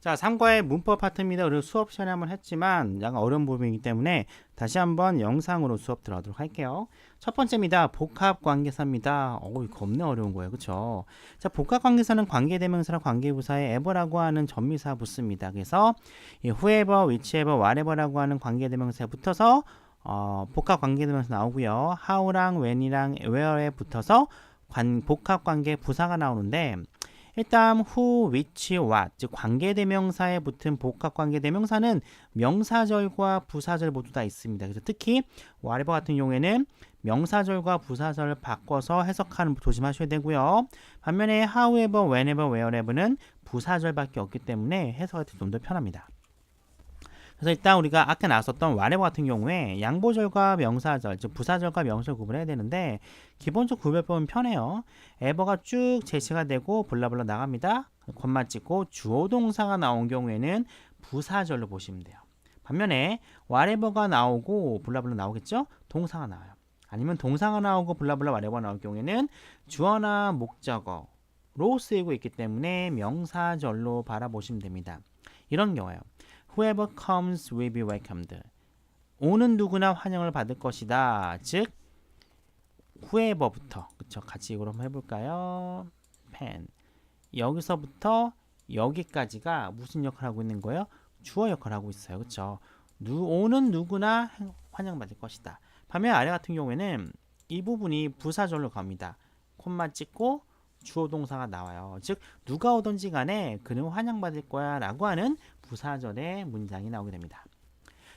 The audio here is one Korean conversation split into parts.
자, 3과의 문법 파트입니다. 그리고 수업 시간에 한번 했지만 약간 어려운 부분이기 때문에 다시 한번 영상으로 수업 들어가도록 할게요. 첫 번째입니다. 복합관계사입니다. 이거 겁내 어려운 거예요. 그쵸? 자, 복합관계사는 관계대명사랑 관계부사에 ever라고 하는 전미사 붙습니다. 그래서 이 whoever, whichever, whatever라고 하는 관계대명사에 붙어서 복합관계대명사 나오고요. how랑 when이랑 where에 붙어서 복합관계 부사가 나오는데 일단 who, which, what, 즉 관계대명사에 붙은 복합관계대명사는 명사절과 부사절 모두 다 있습니다. 그래서 특히 whatever 같은 경우에는 명사절과 부사절을 바꿔서 해석하는 거 조심하셔야 되고요. 반면에 however, whenever, wherever는 부사절밖에 없기 때문에 해석할 때 좀 더 편합니다. 그래서 일단 우리가 아까 나왔었던 whatever 같은 경우에 양보절과 명사절, 즉 부사절과 명사절 구분해야 되는데 기본적 구별법은 편해요. ever가 쭉 제시가 되고 블라블라 나갑니다. 콤마 찍고 주어 동사가 나온 경우에는 부사절로 보시면 돼요. 반면에 whatever가 나오고 블라블라 나오겠죠? 동사가 나와요. 아니면 동사가 나오고 블라블라 whatever 나올 경우에는 주어나 목적어로 쓰이고 있기 때문에 명사절로 바라보시면 됩니다. 이런 경우예요. Whoever comes will be welcomed. 오는 누구나 환영을 받을 것이다. 즉 whoever부터 그쵸? 같이 이걸 한번 해볼까요? pen. 여기서부터 여기까지가 무슨 역할을 하고 있는 거예요? 주어 역할을 하고 있어요. 그쵸? 오는 누구나 환영받을 것이다. 반면 아래 같은 경우에는 이 부분이 부사절로 갑니다. 콤마 찍고 주어 동사가 나와요. 즉 누가 오든지 간에 그는 환영받을 거야 라고 하는 부사절의 문장이 나오게 됩니다.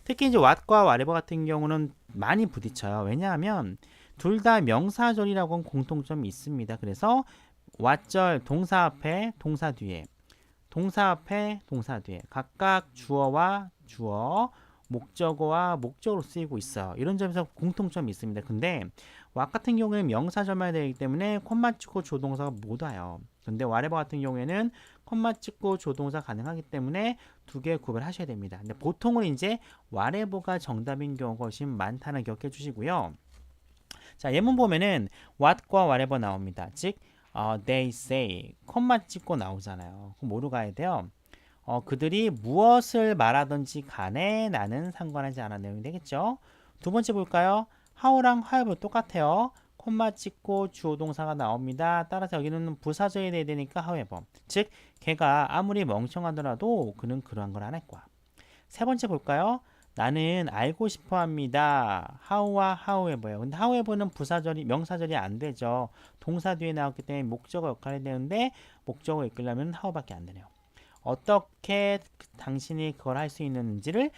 특히 이제 what과 whatever 같은 경우는 많이 부딪혀요. 왜냐하면 둘 다 명사절이라고 하는 공통점이 있습니다. 그래서 what절 동사 앞에 동사 뒤에 동사 앞에 동사 뒤에 각각 주어와 주어 목적어와 목적으로 쓰이고 있어요. 이런 점에서 공통점이 있습니다. 근데 what 같은 경우에는 명사절만 되기 때문에 콤마 찍고 조동사가 못 와요. 근데 whatever 같은 경우에는 콤마 찍고 조동사 가능하기 때문에 두 개 구별하셔야 됩니다. 근데 보통은 이제 whatever가 정답인 경우가 훨씬 많다는 기억해 주시고요. 자, 예문 보면은 what과 whatever 나옵니다. 즉 they say 콤마 찍고 나오잖아요. 그럼 뭐로 가야 돼요? 그들이 무엇을 말하든지 간에 나는 상관하지 않은 내용이 되겠죠. 두 번째 볼까요? how랑 however 똑같아요. 콤마 찍고 주어 동사가 나옵니다. 따라서 여기는 부사절이 돼야 되니까 however. 즉 걔가 아무리 멍청하더라도 그는 그러한 걸 안 할 거야. 세 번째 볼까요? 나는 알고 싶어 합니다. how와 however예요. 근데 however는 부사절이 명사절이 안 되죠. 동사 뒤에 나왔기 때문에 목적어 역할이 되는데 목적어 이끌려면 how밖에 안 되네요. 어떻게 당신이 그걸 할 수 있는지를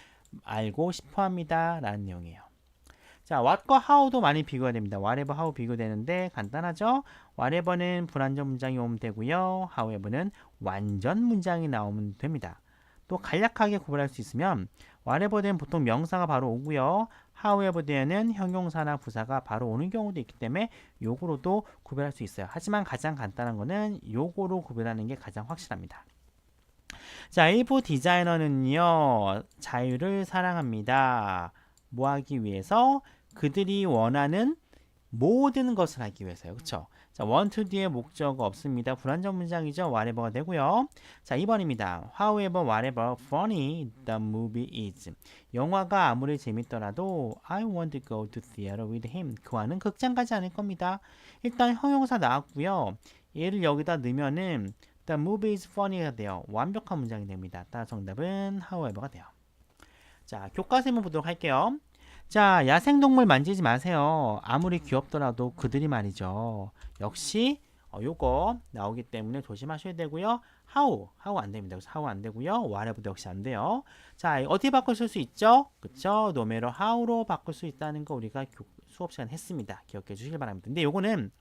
알고 싶어 합니다. 라는 내용이에요. 자, what과 how도 많이 비교가 됩니다. whatever, how 비교되는데 간단하죠? whatever는 불완전 문장이 오면 되고요. however는 완전 문장이 나오면 됩니다. 또 간략하게 구분할 수 있으면 whatever 되면 보통 명사가 바로 오고요. however 되는 형용사나 부사가 바로 오는 경우도 있기 때문에 요거로도 구별할 수 있어요. 하지만 가장 간단한 거는 요거로 구별하는 게 가장 확실합니다. 자, 일부 디자이너는요, 자유를 사랑합니다. 뭐 하기 위해서? 그들이 원하는 모든 것을 하기 위해서요. 그쵸? 자, want 뒤에 목적어 없습니다. 불완전 문장이죠. whatever가 되고요. 자, 2번입니다. However, whatever funny the movie is. 영화가 아무리 재밌더라도 I want to go to theater with him. 그와는 극장 가지 않을 겁니다. 일단 형용사 나왔고요. 얘를 여기다 넣으면은 The movie is funny가 돼요. 완벽한 문장이 됩니다. 따라 정답은 however가 돼요. 자, 교과서만 보도록 할게요. 자, 야생동물 만지지 마세요. 아무리 귀엽더라도 그들이 말이죠. 역시 요거 나오기 때문에 조심하셔야 되고요. how 안 됩니다. 그래서 how 안 되고요. whatever도 역시 안 돼요. 자, 어떻게 바꿀 수 있죠? 그쵸? no matter how로 바꿀 수 있다는 거 우리가 수업 시간 했습니다. 기억해 주시길 바랍니다. 근데 요거는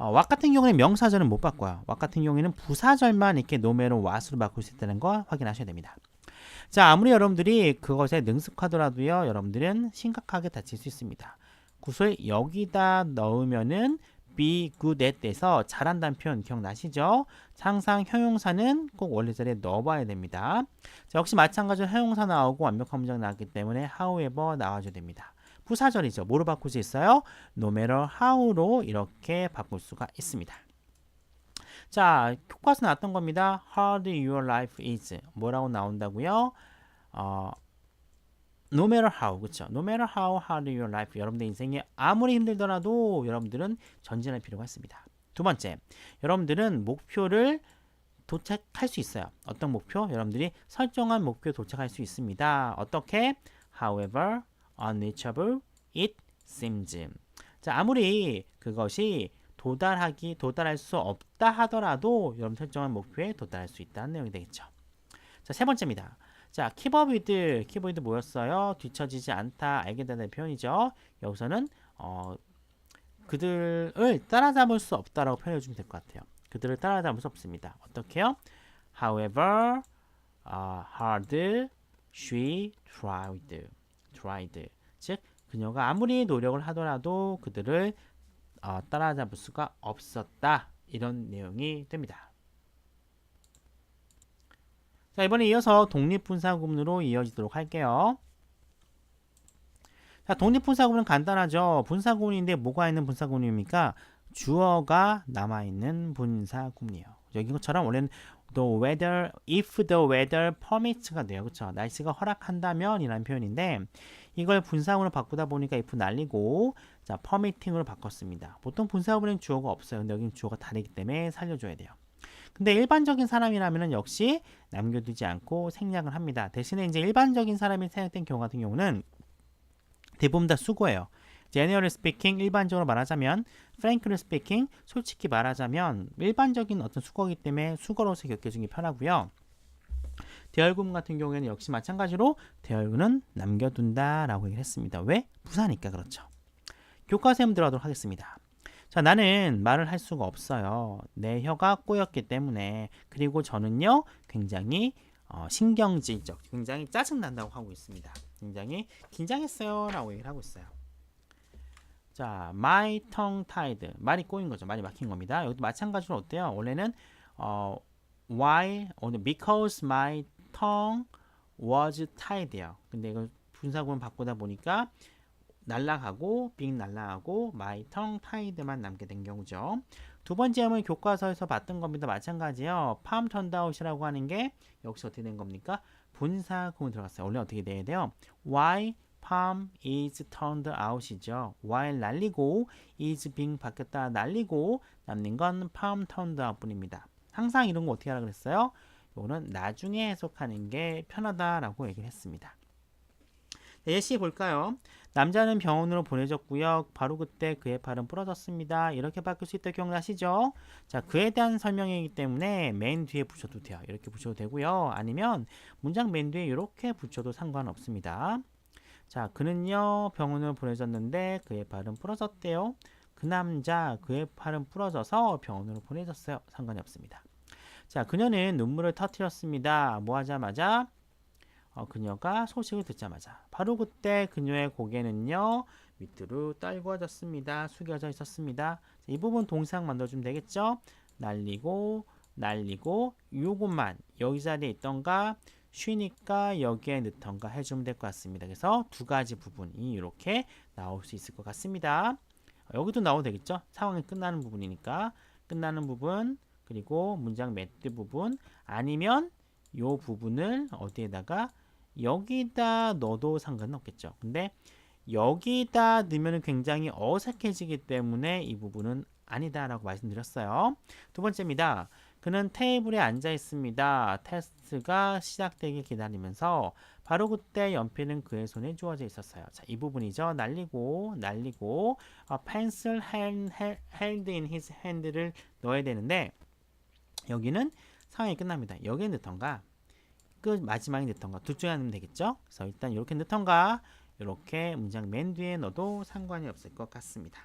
what 같은 경우는 명사절은 못 바꿔요. what 같은 경우에는 부사절만 이렇게 no matter what으로 바꿀 수 있다는 거 확인하셔야 됩니다. 자, 아무리 여러분들이 그것에 능숙하더라도요, 여러분들은 심각하게 다칠 수 있습니다. 구슬 여기다 넣으면은 be good at 에서 잘한다는 표현 기억나시죠? 항상 형용사는 꼭 원래 자리에 넣어봐야 됩니다. 자, 역시 마찬가지로 형용사 나오고 완벽한 문장 나왔기 때문에 however 나와줘야 됩니다. 부사절이죠. 뭐로 바꿀 수 있어요? no matter how로 이렇게 바꿀 수가 있습니다. 자, 교과서 나왔던 겁니다. Hard your life is. 뭐라고 나온다고요? No matter how, 그쵸? No matter how hard your life. 여러분들 인생이 아무리 힘들더라도 여러분들은 전진할 필요가 있습니다. 두 번째, 여러분들은 목표를 도착할 수 있어요. 어떤 목표? 여러분들이 설정한 목표에 도착할 수 있습니다. 어떻게? However unreachable it seems. 자, 아무리 그것이 도달할 수 없다 하더라도 여러분 설정한 목표에 도달할 수 있다는 내용이 되겠죠. 자, 세 번째입니다. 자, 키버비드 뭐였어요? 뒤처지지 않다, 알게 되는 표현이죠. 여기서는 그들을 따라잡을 수 없다라고 표현해 주면 될 것 같아요. 그들을 따라잡을 수 없습니다. 어떻게요? However hard she tried. 즉 그녀가 아무리 노력을 하더라도 그들을 따라잡을 수가 없었다. 이런 내용이 됩니다. 자, 이번에 이어서 독립분사구문으로 이어지도록 할게요. 자, 독립분사구문은 간단하죠. 분사구문인데 뭐가 있는 분사구문입니까? 주어가 남아있는 분사구문이에요. 여기 것처럼 원래는 if the weather permits가 돼요. 그쵸? 날씨가 허락한다면 이라는 표현인데 이걸 분사구문으로 바꾸다 보니까 if 날리고 자, permitting으로 바꿨습니다. 보통 분사구문엔 주어가 없어요. 근데 여기는 주어가 다르기 때문에 살려줘야 돼요. 근데 일반적인 사람이라면 역시 남겨두지 않고 생략을 합니다. 대신에 이제 일반적인 사람이 생략된 경우 같은 경우는 대부분 다 수거예요. Generally speaking, 일반적으로 말하자면, frankly speaking, 솔직히 말하자면 일반적인 어떤 수거이기 때문에 수거로서 겪어주기 편하고요. 대열구문 같은 경우에는 역시 마찬가지로 대열구는 남겨둔다라고 얘기를 했습니다. 왜? 부사니까 그렇죠. 교과서 한번 들어가도록 하겠습니다. 자, 나는 말을 할 수가 없어요. 내 혀가 꼬였기 때문에. 그리고 저는요, 굉장히 신경질적, 굉장히 짜증난다고 하고 있습니다. 굉장히 긴장했어요 라고 얘기를 하고 있어요. 자, my tongue tied. 말이 꼬인 거죠. 말이 막힌 겁니다. 여기도 마찬가지로 어때요? 원래는 because my tongue was tied예요. 근데 이걸 분사구문 바꾸다 보니까 날라가고 being 날라가고 my tongue tied만 남게 된 경우죠. 두 번째 점은 교과서에서 봤던 겁니다. 마찬가지요. palm turned out이라고 하는 게 역시 어떻게 된 겁니까? 분사구문 들어갔어요. 원래 어떻게 돼야 돼요? Why palm is turned out이죠. while 날리고 is being 바뀌었다 날리고 남는 건 palm turned out 뿐입니다. 항상 이런 거 어떻게 하라 그랬어요? 이거는 나중에 해석하는 게 편하다라고 얘기를 했습니다. 예시 볼까요? 남자는 병원으로 보내졌고요. 바로 그때 그의 팔은 부러졌습니다. 이렇게 바뀔 수 있다 기억나시죠? 자, 그에 대한 설명이기 때문에 맨 뒤에 붙여도 돼요. 이렇게 붙여도 되고요. 아니면 문장 맨 뒤에 이렇게 붙여도 상관없습니다. 자, 그는요 병원으로 보내졌는데 그의 팔은 부러졌대요. 그 남자 그의 팔은 부러져서 병원으로 보내졌어요. 상관이 없습니다. 자, 그녀는 눈물을 터뜨렸습니다. 뭐 하자마자? 그녀가 소식을 듣자마자 바로 그때 그녀의 고개는요 밑으로 떨궈졌습니다. 숙여져 있었습니다. 자, 이 부분 동상 만들어주면 되겠죠? 날리고 요것만 여기 자리에 있던가 쉬니까 여기에 넣던가 해주면 될 것 같습니다. 그래서 두 가지 부분이 이렇게 나올 수 있을 것 같습니다. 여기도 나와도 되겠죠? 상황이 끝나는 부분이니까 끝나는 부분 그리고 문장 매트 부분 아니면 요 부분을 어디에다가 여기다 넣어도 상관은 없겠죠. 근데 여기다 넣으면 굉장히 어색해지기 때문에 이 부분은 아니다라고 말씀드렸어요. 두 번째입니다. 그는 테이블에 앉아 있습니다. 테스트가 시작되길 기다리면서 바로 그때 연필은 그의 손에 주어져 있었어요. 자, 이 부분이죠. 날리고 pencil held in his hand를 넣어야 되는데 여기는 상황이 끝납니다. 여기에 넣던가 끝 마지막에 넣던가 둘 중에 하나 넣으면 되겠죠. 그래서 일단 이렇게 넣던가 이렇게 문장 맨 뒤에 넣어도 상관이 없을 것 같습니다.